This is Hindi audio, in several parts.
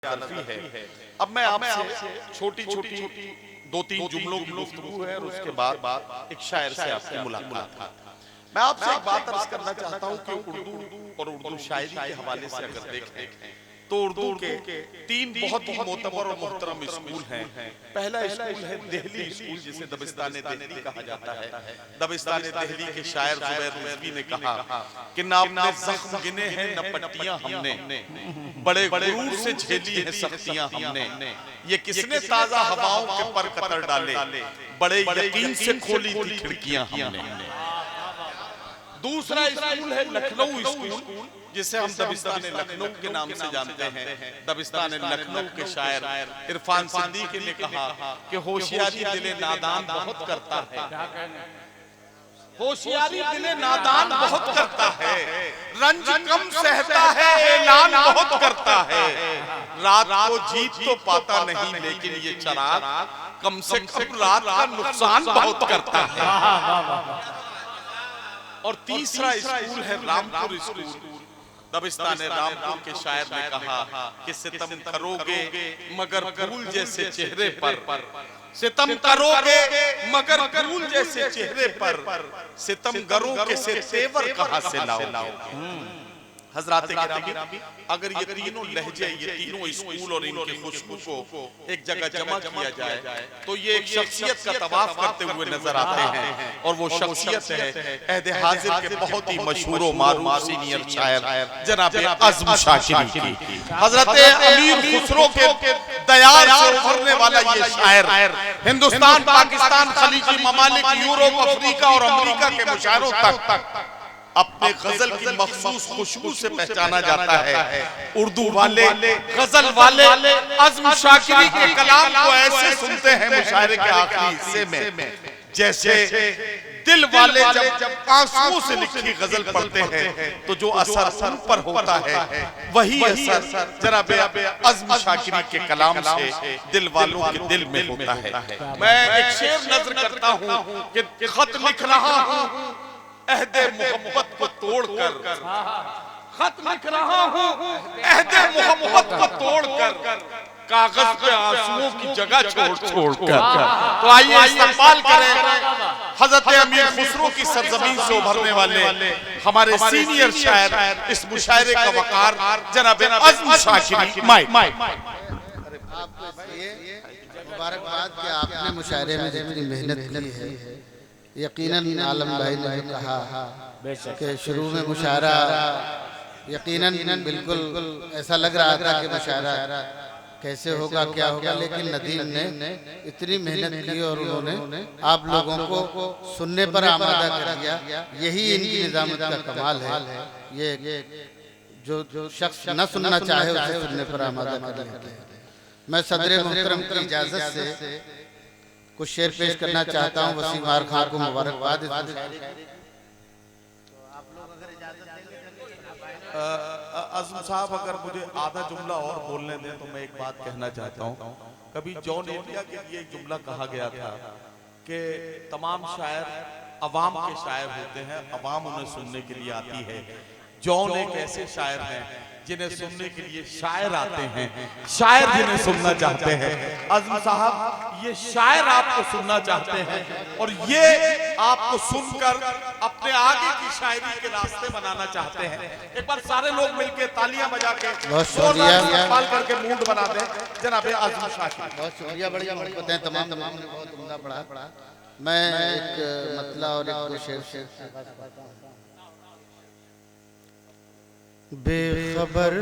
तलफी है। अब मैं आपसे छोटी-छोटी 2-3 जुमलों की गुफ्तगू है और उसके बाद एक शायर से आपकी मुलाकात है। मैं आपसे एक बात अर्ज करना चाहता हूँ कि उर्दू और उर्दू शायरी के हवाले से अगर देखें तो उर्दू के 3 बहुत ही मोतबर और मोहतरम स्कूल हैं। पहला स्कूल है दिल्ली स्कूल, जिसे दबिस्तान दिल्ली कहा जाता है। दबिस्तान दिल्ली के शायर जुबैर रिजवी ने कहा कि ना अपने जख्म गिने हैं न पट्टियां हमने, बड़े गुरूर से झेली है सख्तियां हमने। ये किसने ताजा हवाओं के पर कतर डाले, बड़े यकीन से खोली थी खिड़कियां हमने। दूसरा स्कूल है लखनऊ स्कूल, जिसे हम दबिस्तान लखनऊ के नाम से जानते हैं। दबिस्तान लखनऊ के शायर इरफान सिद्दीकी ने कहा कि होशियारी दिले नादान बहुत करता है, होशियारी दिले नादान बहुत करता है, रंज कम सहता है ऐलान बहुत करता है, रात को जीत तो पाता नहीं लेकिन ये चराग कम से कम रात का नुकसान बहुत करता है। और तीसरा स्कूल है रामपुर स्कूल। दबिस्तान रामपुर के शायर ने कहा कि सितम करोगे मगर फूल जैसे चेहरे पर, सितम करोगे मगर फूल जैसे चेहरे पर, सितम गरों के से तेवर कहां से लाओ। हजरात गिरामी, अगर ये तीनों लहजे, ये तीनों स्कूल और इनकी खुशबू को एक जगह जमा किया जाए तो ये एक शख्सियत का तवाफ करते हुए नजर आते हैं। और वो शख्सियत है अहद हाजिर के बहुत ही मशहूर व मारूफ सीनियर शायर जनाब अज़्म शाकिरी की। हजरत अमीर खुसरो के दयार से उभरने वाला ये शायर हिंदुस्तान, पाकिस्तान, खलीजी ममालिक, यूरोप, अफ्रीका और अमेरिका के मुशायरों तक अपने गजल की मखसूस खुशबू से पहचाना जाता है। उर्दू वाले, गजल वाले अज़्म शाकिरी के कलाम को ऐसे सुनते हैं मुशायरे के आखिरी हिस्से में जैसे दिल वाले जब आंसुओं से लिखी गजल पढ़ते हैं तो जो असर उन पर होता है वही असर जनाब अज़्म शाकिरी के कलाम से दिल वालों के दिल में होता है। मैं एक शेर नज़र करता हूँ कि खत लिख रहा हूँ अहदे मोहब्बत को तोड़कर, खत लिख रहा हूँ अहदे मोहब्बत को तोड़कर, कागज पे आंसुओं की जगह छोड़कर। तो आइए इस्तेमाल करें हजरत अमीर खुसरो की सरजमीन से उभरने वाले हमारे सीनियर शायर, इस मुशायरे का वकार जनाब अज़्म शाकिरी। आपको इसलिए मुबारकबाद कि आपने मुशायरे में जितनी मेहनत की है। यकीनन आलम भाई ने कहा कि शुरू में मुशायरा यकीनन बिल्कुल ऐसा लग रहा था कि मुशायरा कैसे होगा, क्या होगा, लेकिन नदीम ने इतनी मेहनत की और उन्होंने आप लोगों को सुनने पर आमादा कर दिया। यही इनकी निजामत का कमाल है। ये जो शख्स न सुनना चाहे उसे सुनने पर आमादा कर देते हैं। मैं सदर मोहतरम की इजाजत से कुछ शेर पेश करना चाहता हूँ। वसीम आर खान को मुबारकबाद। अज़्म साहब, अगर मुझे आधा जुमला और बोलने दें तो मैं एक बात कहना चाहता हूँ। कभी जॉन एलिया के लिए एक जुमला कहा गया था कि तमाम शायर अवाम के शायर होते हैं, अवाम उन्हें सुनने के लिए आती है। जॉन एक ऐसे शायर हैं जिन्हें सुनने के लिए शायर आते हैं, शायर जिन्हें सुनना चाहते हैं। अज़्म साहब, ये शायर आपको सुनना चाहते हैं और ये आपको सुनकर अपने आगे की शायरी के रास्ते बनाना चाहते हैं। एक बार सारे लोग मिलकर तालियां बजा के इस्तेमाल करके मूड बना दें जनाब अज़्म शाकिरी। बहुत शुक्रिया, बड़ी मोहब्बत है तमाम ने बहुत उम्दा पढ़ा। मैं एक मतला और एक शेर बेखबर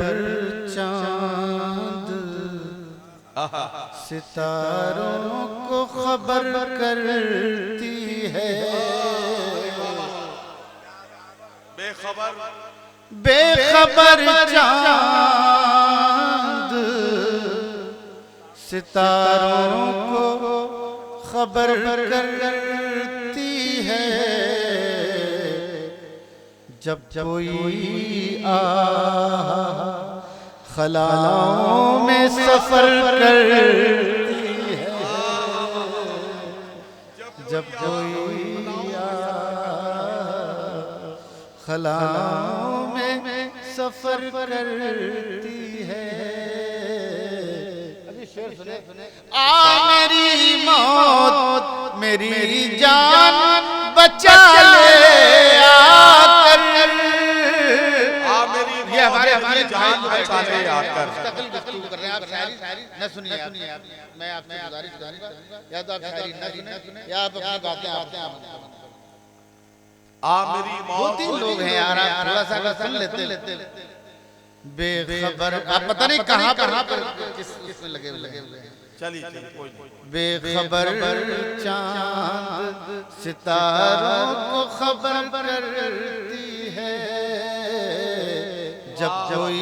चांद सितारों को खबर करती है, बेखबर चांद सितारों को खबर करती है। जब कोई खलाओं में सफर करती है, जब कोई खलाओं में सफर करती है, आ मेरी मौत मेरी जान बचा ले आकर, ये हमारे जान बचा ले आकर। गुफ्तगू कर रहे हैं आप, शायरी न सुनिए आप, मैं आपसे गुजारिश करूंगा या तो आप शायरी न सुने या आप अपनी बातें आप। मेरी दो तीन लोग हैं यार, आप थोड़ा सा सुन लेते। बेखबर, आप पता नहीं कहाँ पर किस में लगे हुए हैं। चलिए कोई बेखबर चांद सितारों को खबर करती है, जब कोई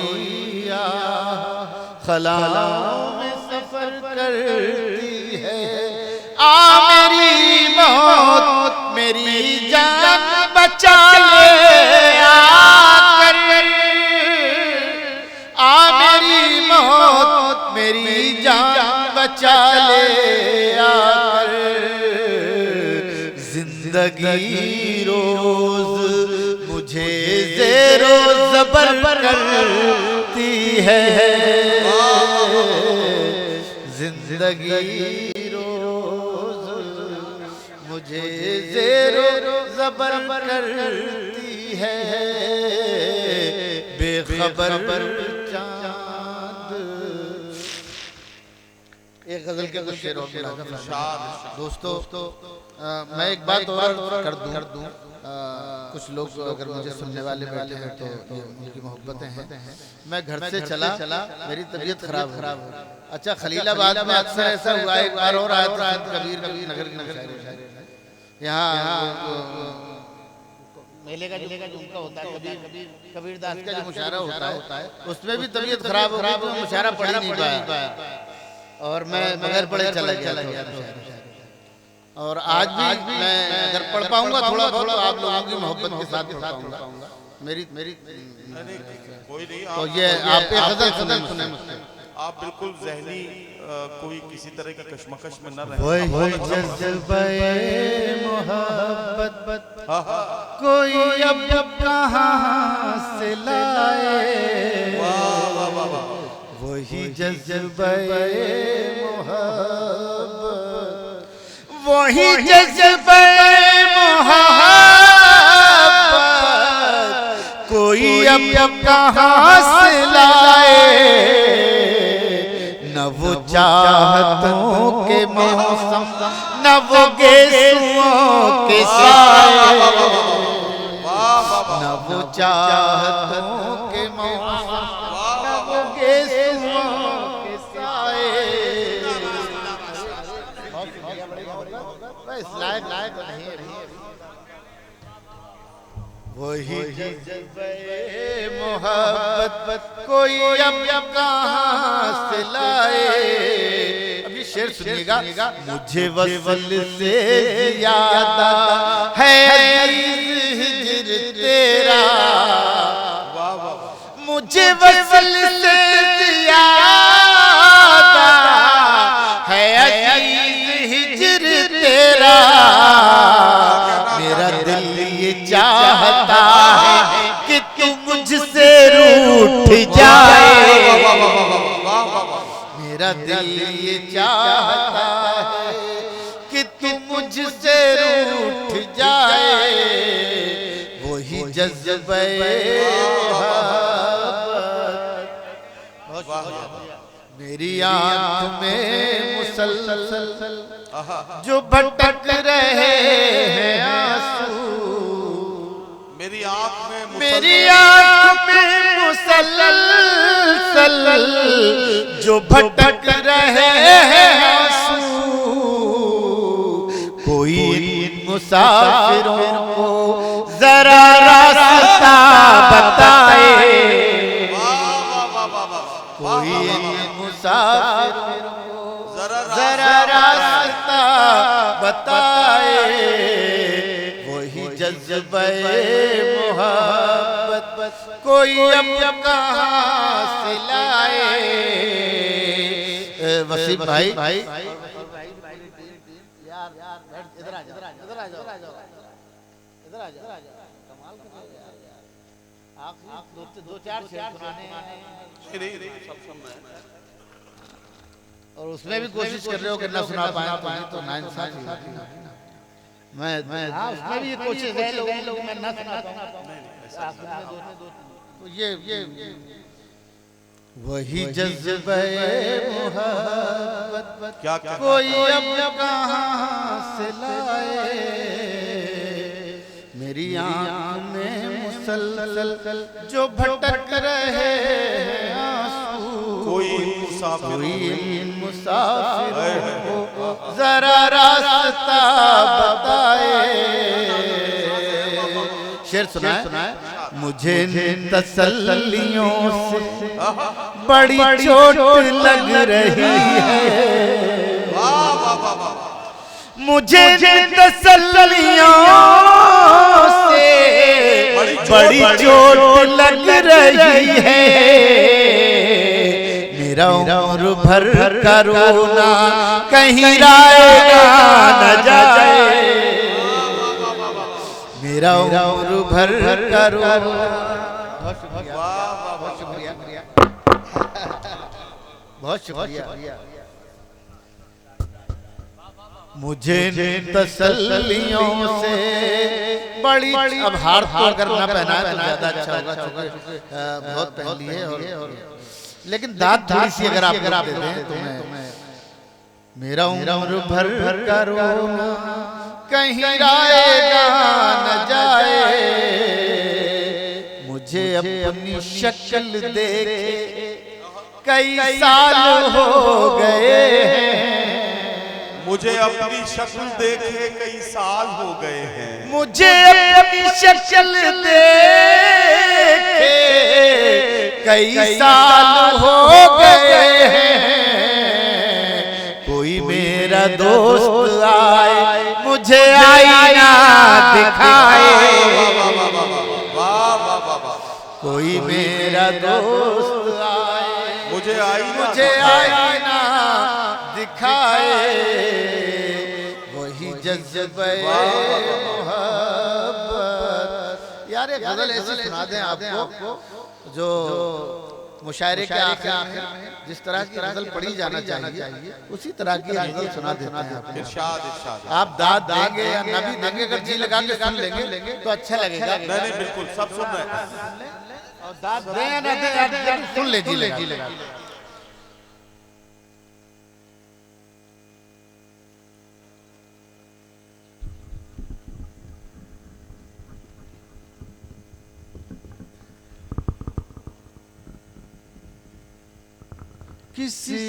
खलाओं में सफर करती है। आ मेरी मौत मेरी जान बचा ले आकर, आ मेरी मौत मेरी जान बचा ले आकर। जिंदगी रोज मुझे ज़ेरो ज़बर करती है, जिंदगी रोज मुझे ज़ेरो ज़बर करती है। बेखबर चांद, एक गजल के कुछ शेरों में दोस्तों मैं एक बात और कर दूं। कुछ लोग अगर मुझे सुनने वाले बैठे हैं तो ये उनकी मोहब्बतें हैं। मैं घर से चला, मेरी तबीयत खराब हो। अच्छा, खलीलाबाद में अक्सर ऐसा हुआ, एक बार और आया था कबीर नगर यहाँ मेले का जो उनका होता है, कबीरदास का जो मुशायरा होता है, उसमें भी तबीयत खराब हो गई तो मुशायरा पढ़ नहीं पाया और मैं बगैर पढ़े चला गया। और आज भी मैं अगर पढ़ पाऊंगा थोड़ा बहुत तो आप लोगों की मोहब्बत के साथ पढ़ पाऊंगा। मेरी कोई नहीं, तो ये आप एक गजल सुने मुझसे। आप बिल्कुल ज़हनी कोई किसी तरह की कश्मकश में न वही जज्बे मोहब्बत कोई अब कहाँ से लाए, वही जज्बे मोहब्बत, वही जज्बे मोहब्बत कोई अब कहाँ से लाए। न वो चाहतों के मौसम न वो गेसुओं के साए, न वो चाहतों के मौसम न वो गेसुओं के साए। इस लायक नहीं है। वही जज्बे मोहब्बत कोई अब कहाँ से लाए। अब ये शेर सुनिएगा। मुझे वसल से याद है हिज्र तेरा, मुझे वसल से याद है हिज्र तेरा। मेरा दिल ये चाहता है कि तू मुझसे रूठ जाए, मेरा दिल ये चाहता है कि तू मुझसे रूठ जाए। वही जज्बे मेरी आँख में मुसलसल जो भटक रहे हैं आंसू, मेरी आँख में मुसलसल जो भटक रहे हैं आंसू। कोई इन मुसाफिरों को जरा रास्ता बताए, कोई इन मुसाफिरों को जरा रास्ता बताए। वही जज्बे मोहब्बत कोई अब कहाँ से लाए। वसीम भाई यार इधर आ जाओ, कमाल कर यार, आप दो चार शेर सुनाने और उसमें भी कोशिश कर रहे हो कि ना सुना पाए तो ना इंसाफी होती है। मैं उसमें भी ये कोशिश है लोग मैं ना सुना पाऊं। तो ये वही जज्बे मोहब्बत क्या कोई अब कहाँ से लाए, मेरी आँख में मुसलसल जो भटक रहे आंसू, कोई मुसाफिर को जरा रास्ता बताए। शेर सुनाए। मुझे तसल्लियों से बड़ी चोट लग रही है, मुझे तसल्लियों से बड़ी चोट लग रही है, मेरा उम्र भर का रोना कहीं रायगा न जाए, मेरा उम्र भर का रोना। बहुत शुक्रिया। मुझे तसल्लियों से बड़ी अब हार तोड़ करना पहना है तो ज्यादा अच्छा होगा, चूंकि बहुत पहन लिए और लेकिन दाद थोड़ी सी अगर आप दे दें तो मैं मेरा उम्र भर का रोना कहीं रायगा न जाए, मुझे अपनी शक्ल देखे कई साल हो गए, मुझे अपनी शक्ल देखे कई साल हो गए हैं, मुझे अपनी शक्ल देखे कई साल हो गए हैं, कोई मेरा दोस्त आए मुझे आईना दिखाए, कोई मेरा दोस्त आए मुझे आईना दिखाए, वही जज्बे मोहब्बत। यार ये गजल ऐसी सुना दें आपको जो मुशायरे के आखिर में जिस तरह की गजल पढ़ी जाना चाहिए उसी तरह की गजल सुना देते हैं आपको। इरशाद। आप दाद देंगे या ना भी देंगे, अगर जी लगा के सुन लेंगे तो अच्छा लगेगा। नहीं बिल्कुल सब सुन रहे हैं। और दाद दें या ना दें सुन ले जी लगा। किसी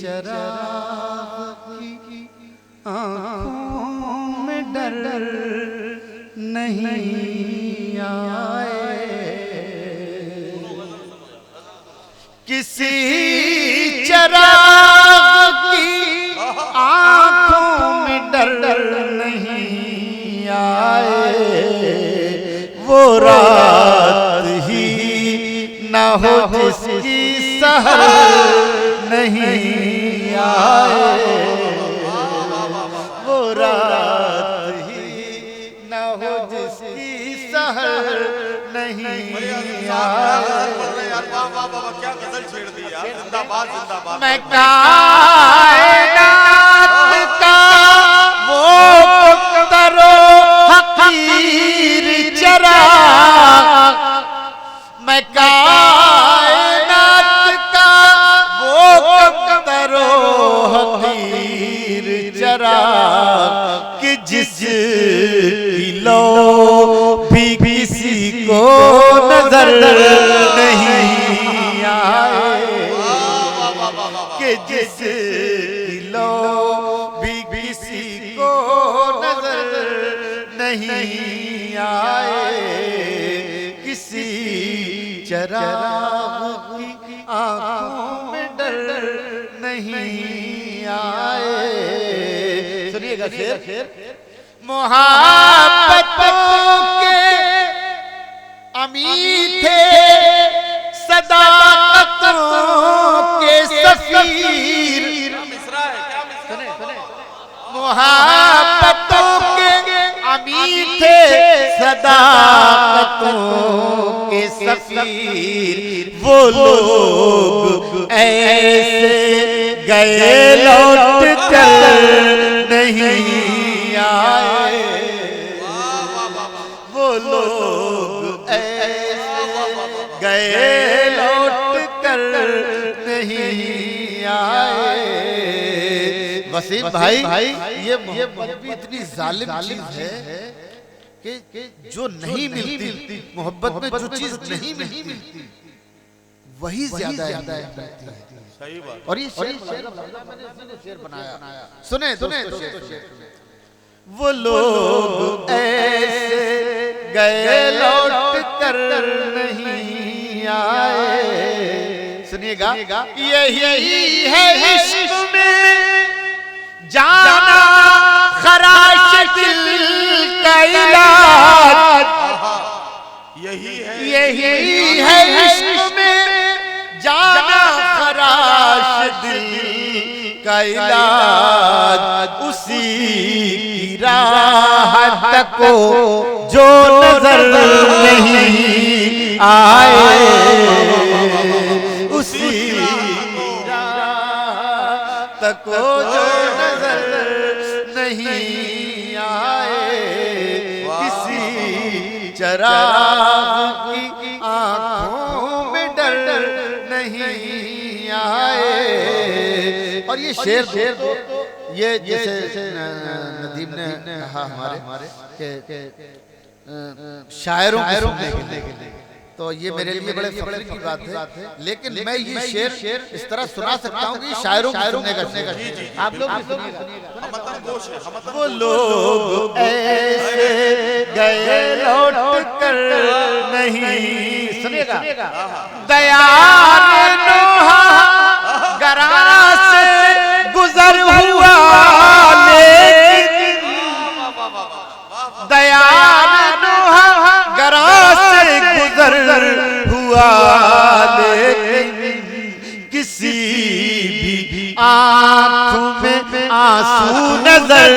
चराग की आँखों में डर नहीं आए, किसी चराग की आँखों में डर नहीं आए, वो रात ही ना हो जिसकी सहर नहीं आए, वो रात ही न हो जिसकी सहर नहीं आए। क्या गजल छेड़ दी यार, जिंदाबाद जिंदाबाद। मैं कायनात का वो तरो हकीर चराग, मैं कायनात का वो तरो हकीर चराग कि जिस किलो भी किसी को नजर नहीं आए, कि जिस किलो भी किसी को नजर नहीं आए, किसी चराग की आँखों में डर नहीं आए। सुनिएगा शेर। मोहब्बतों के अमीर थे सदाकतों के सफीर, मोहब्बतों के अमीर थे सदाकतों के सफीर, वो लोग ऐसे गए लौट कर नहीं आए, वो लोग ऐसे गए लौट कर नहीं आए। वसीम भाई ये मोहब्बत भी इतनी जालिम चीज है कि जो नहीं मिलती, मोहब्बत में जो चीज नहीं मिलती वही ज्यादा है। सही बात। और ये शेर बनाया, सुने वो लोग ऐसे गए लौट कर नहीं आए। सुनिएगा, यही है इश्क में जाना खराश दिल का इलाज, यही है इश्क में जाना खराश दिल का इलाज। उसी की राहत को जो नजर नहीं आए, उसी राहत को जो नजर नहीं आए, किसी चराग की आंखों में डर नहीं आए। और ये शेर ये जैसे नदीम ने कहा हमारे के शायरों के लिए, तो ये मेरे लिए बड़े फख्र की बात है। लेकिन मैं ये शेर इस तरह सुना सकता हूँ कि शायरों का आप लोग भी सुनिएगा। वो लोग ऐसे गए लौट कर नहीं, सुनिएगा, दयाल नोहा गरा से गुजर हुआ, लेकिन दयाल नोहा गरा से गुजर हुआ, लेकिन किसी भी आँख में आंसू नजर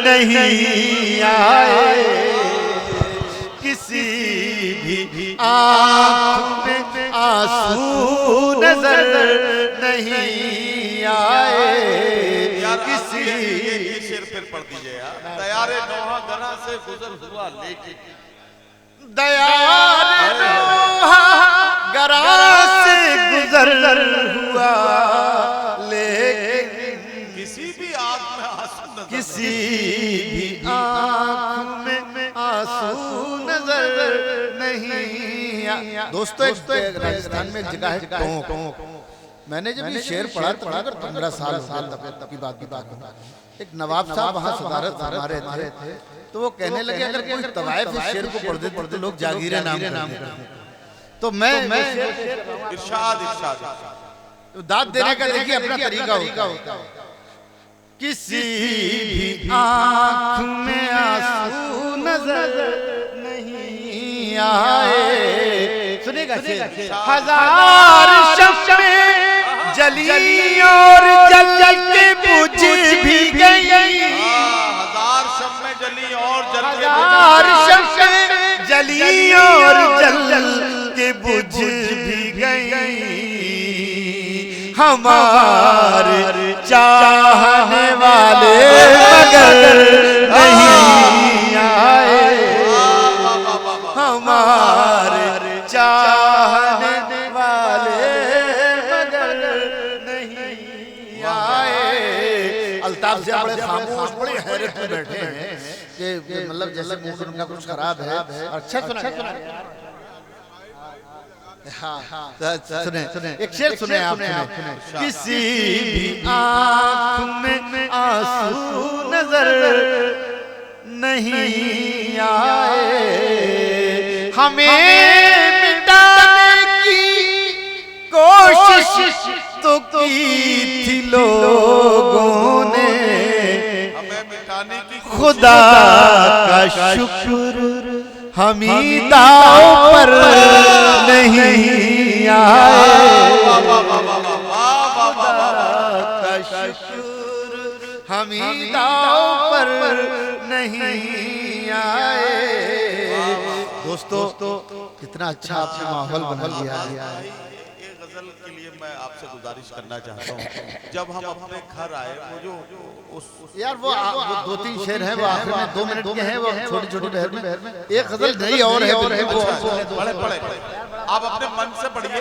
नहीं आए, किसी भी आँख में आंसू नजर नहीं आए, किसी। ये शेर फिर पढ़ दीजिए यार। दयारे नोहा गरा से गुजर हुआ, लेकिन दयारे नोहा गरा से गुजर हुआ, लेकिन किसी भी आँख में आंसू नजर, किसी भी आँख में आंसू नजर नहीं। दोस्तों, एक राजस्थान में एक जगह है टोंक। मैंने जब ये शेर पढ़ा तो 15 साल तक की बात। एक नवाब साहब वहाँ सदारत हमारे थे, तो वो कहने लगे अगर कोई तवाइफ इस शेर को पढ़ देते तो लोग जागीरे नाम करते। तो मैं इरशाद तो दाद देने का देखिए अपना तरीका होता है। किसी भी आँख में आंसू नजर नहीं आए, सुनेगा, हजार शम्में जली और जल के बुझ भी गई, हजार शम्में जली और हजार शम्में जली और जल के बुझ भी गई, हमारे चाहने वाले मगर नहीं आए, हमारे चाहने वाले मगर नहीं आए। अल्ताफ से बड़े खामोश, बड़ी हैरत में बैठे हैं कि मतलब जैसे मूड उनका कुछ खराब है। अच्छा सुना सुने एक शेर सुने आप, किसी भी आँख में आंसू नजर नहीं आए, हमें मिटाने की कोशिश तो की थी लोगों ने, हमें मिटाने की खुदा का शुक्र हम ही दाव पर नहीं आए, का शुक्र हम ही दाव पर नहीं आए। दोस्तों, कितना अच्छा आपने माहौल बना लिया। ये गजल के लिए मैं आपसे गुजारिश करना चाहता हूँ, जब हम अपने घर आए वो जो उस यार वो 2-3 शेर हैं, वो आखिर में 2 मिनट के हैं, वो छोटी छोटी बहर में एक गजल नहीं और है वो पढ़े पढ़े आप अपने मन से पढ़िए,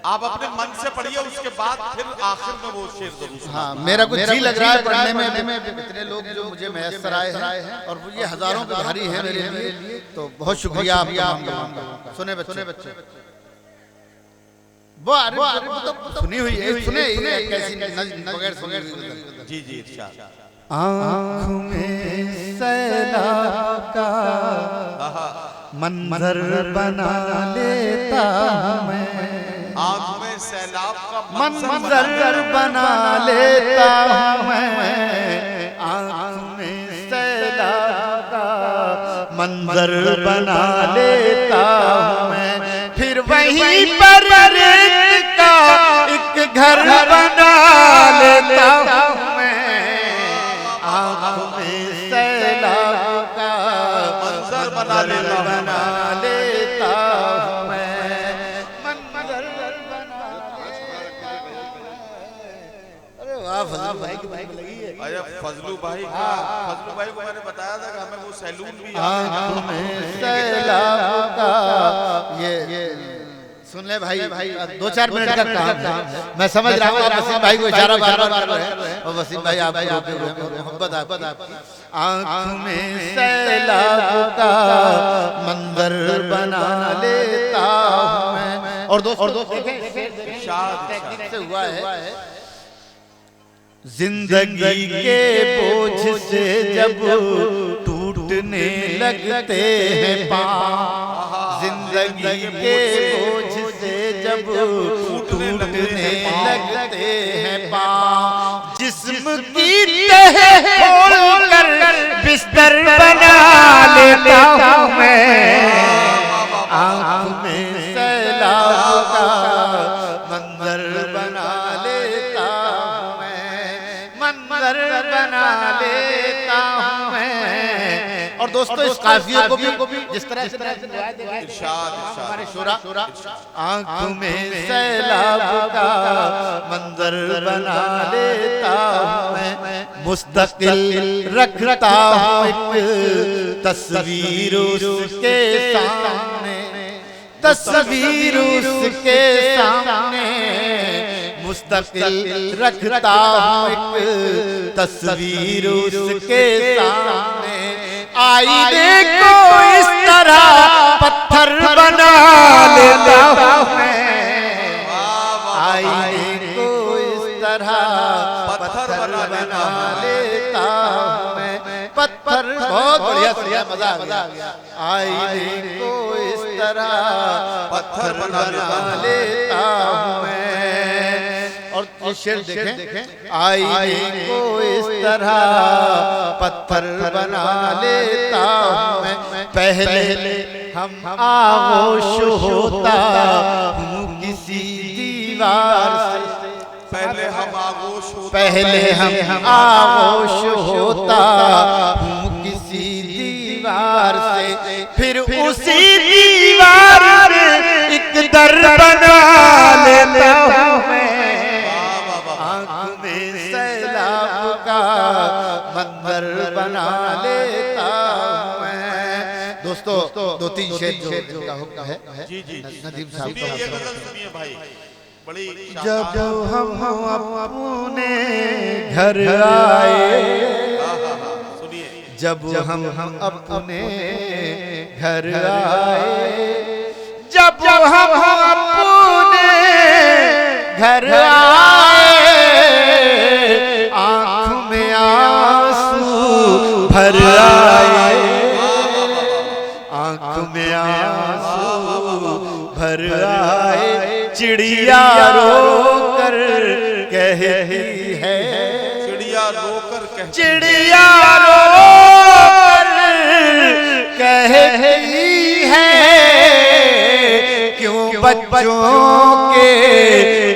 आप अपने मन से पढ़िए, उसके बाद फिर आखिर में वो शेर जरूर सुनाइए। हाँ, मेरा कुछ जी लग रहा है पढ़ने में, इतने लोग जो मुझे मैसर आए हैं और ये हजारों पे भारी है मेरे लिए, तो बहुत शुक्रिया आपका। सुने बच्चे वो अरे वो तो सुनी हुई है, सुने कैसी बगैर सुने। जी जी इरशाद। आँखों में सैलाब का मंजर बना लेता मैं, आँख में सैलाब का मंजर बना लेता मैं, आँख में सैलाब का मंजर बना लेता मैं, फिर वहीं पर रेत का एक घर बना लेता मैं, आँख में सैलाब का मंजर बना लेता फजलू भाई को मैंने बताया था कि हमें वो सैलून भी ये सुन ले भाई 2-4 मिनट का काम है, मैं समझ रहा हूँ वसीम भाई को इशारा बार-बार कर रहे हैं, और वसीम भाई आप मोहब्बत आपकी। आँख में सैलाब का मंजर बना लेता हूँ मैं, और दोस्त टेक्निक से हुआ है, जिंदगी के बोझ से जब टूटने लगते हैं पाँव, जिंदगी के बोझ से जब टूटने लगते हैं पाँव, जिस्म की तह खोल कर बिस्तर बना लेता हूँ मैं, आँख में सैलाब का मंजर बना लेता हूँ मैं, मंजर बना लेता हूँ मैं। और दोस्तों इस काफिये को भी जिस तरह से हमारे शोरा, आँख में सैलाब का मंजर बना लेता हूँ मैं, मुस्तकिल रखता हूँ एक तस्वीर उसके सामने, तस्वीर उसके सामने, मुस्तकिल रखता हूँ एक तस्वीर उसके सामने, आईने को इस तरह पत्थर बना लेता हूँ मैं, आईने को इस तरह पत्थर बना लेता हूँ मैं, पत्थर बहुत बढ़िया मजा आ गया, आईने को इस तरह पत्थर बना लेता हूँ मैं। और शेर देखें, आईने को इस तरह पत्थर बना लेता हूँ मैं, पहले हम आगोश होता हूँ किसी दीवार से, पहले हम आगोश होता हूँ किसी दीवार से, फिर उसी दीवार में एक दर बना लेता हूँ मैं, आँख में सैलाब का मंजर बना लेता हूँ मैं। दोस्तों 2-3 शेर जो है नदीम साहब का, ये गजल सुनिए भाई, बड़ी जब हम अपने घर आए, जब हम अपने घर आए, जब हम अपने घर आए, आँख में आंसू भर आए, आँख में आंसू भर आए, चिड़िया रोकर कहती है, चिड़िया रोकर कहती है, क्यों बच्चों के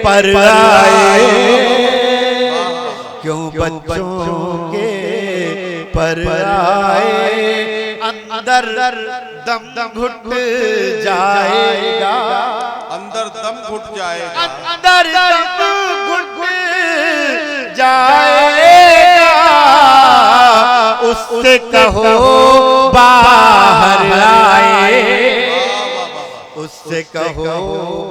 पर आए, क्यों बच्चों के पर आए, अंदर दम घुट जाएगा, अंदर दम घुट जाएगा, अंदर दम घुट जाएगा, उससे कहो बाहर आए, उससे कहो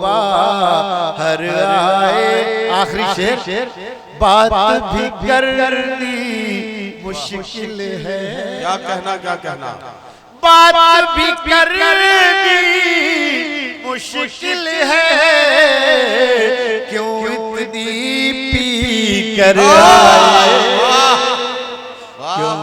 बाहर आए। आखिरी शेर, बात भी करनी मुश्किल है, क्या कहना, क्या कहना, बात भी करनी मुश्किल है, क्यों इतनी पी कर आए, क्यों